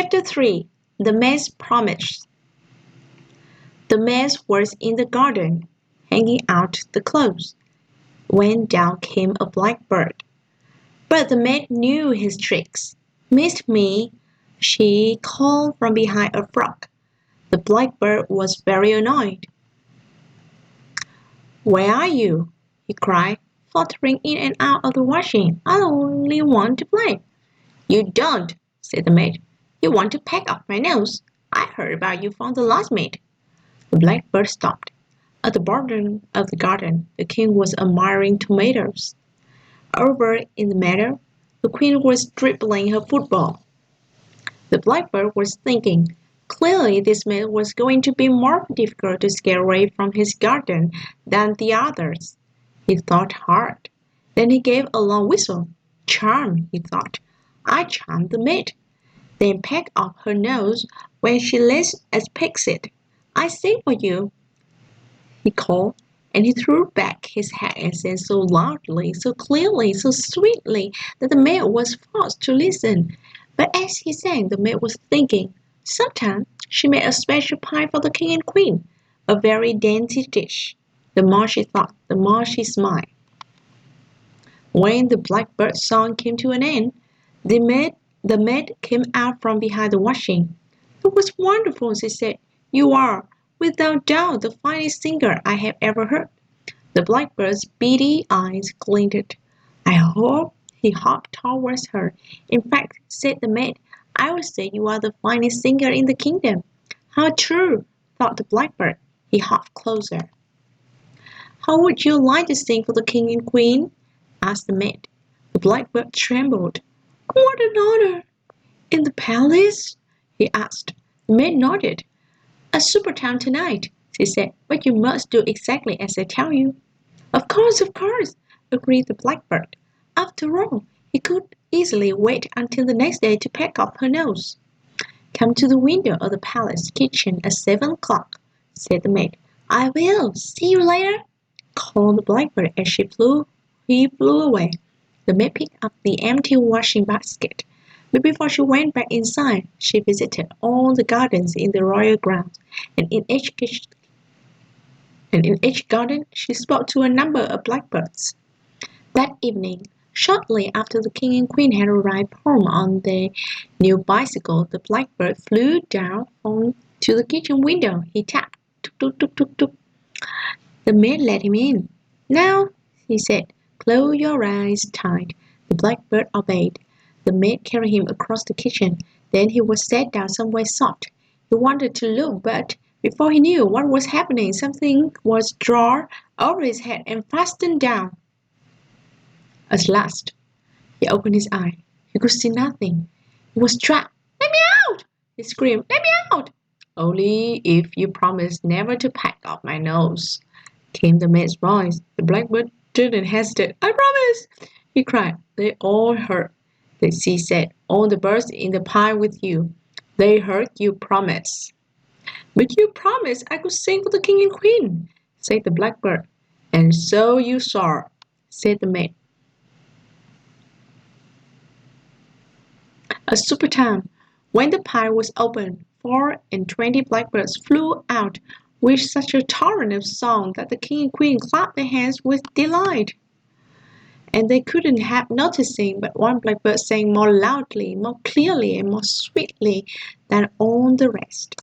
Chapter 3. The Maid's Promise. The maid was in the garden, hanging out the clothes, when down came a blackbird. But the maid knew his tricks. "Missed me," she called from behind a frog. The blackbird was very annoyed. "Where are you?" he cried, fluttering in and out of the washing. "I only want to play." "You don't," said the maid. "You want to peck off my nose. I heard about you from the last maid." The blackbird stopped. At the bottom of the garden, the king was admiring tomatoes. Over in the meadow, the queen was dribbling her football. The blackbird was thinking, clearly this maid was going to be more difficult to scare away from his garden than the others. He thought hard. Then he gave a long whistle. Charm, he thought. I charmed the maid. Then peck off her nose when she least expects it. "I sing for you," he called, and he threw back his head and sang so loudly, so clearly, so sweetly that the maid was forced to listen. But as he sang, the maid was thinking, sometime she made a special pie for the king and queen, a very dainty dish. The more she thought, the more she smiled. When the blackbird's song came to an end, the maid came out from behind the washing. "It was wonderful," she said. "You are, without doubt, the finest singer I have ever heard." The blackbird's beady eyes glinted. "I hope," he hopped towards her. "In fact," said the maid, "I would say you are the finest singer in the kingdom." "How true," thought the blackbird. He hopped closer. "How would you like to sing for the king and queen?" asked the maid. The blackbird trembled. "What an honor!" "In the palace?" he asked. The maid nodded. "A super time tonight," she said, "but you must do exactly as I tell you." Of course," agreed the blackbird. After all, he could easily wait until the next day to peck off her nose. "Come to the window of the palace kitchen at 7 o'clock," said the maid. "I will. See you later," called the blackbird as he flew away. The maid picked up the empty washing basket. But before she went back inside, she visited all the gardens in the royal grounds, and in each garden she spoke to a number of blackbirds. That evening, shortly after the king and queen had arrived home on their new bicycle, the blackbird flew down to the kitchen window. He tapped. Tuk, tuk, tuk, tuk, tuk. The maid let him in. "Now," he said, "close your eyes tight." The blackbird obeyed. The maid carried him across the kitchen. Then he was set down somewhere soft. He wanted to look, but before he knew what was happening, something was drawn over his head and fastened down. At last, he opened his eyes. He could see nothing. He was trapped. "Let me out!" he screamed. "Let me out!" "Only if you promise never to peck off my nose," came the maid's voice. The blackbird didn't hesitate. "I promise!" he cried. They all heard. She said, "All the birds in the pie with you." They heard you promise. "But you promised I could sing for the king and queen," said the blackbird. "And so you saw," said the maid. At supper time, when the pie was opened, 24 blackbirds flew out with such a torrent of song that the king and queen clapped their hands with delight. And they couldn't help noticing but one blackbird sang more loudly, more clearly, and more sweetly than all the rest.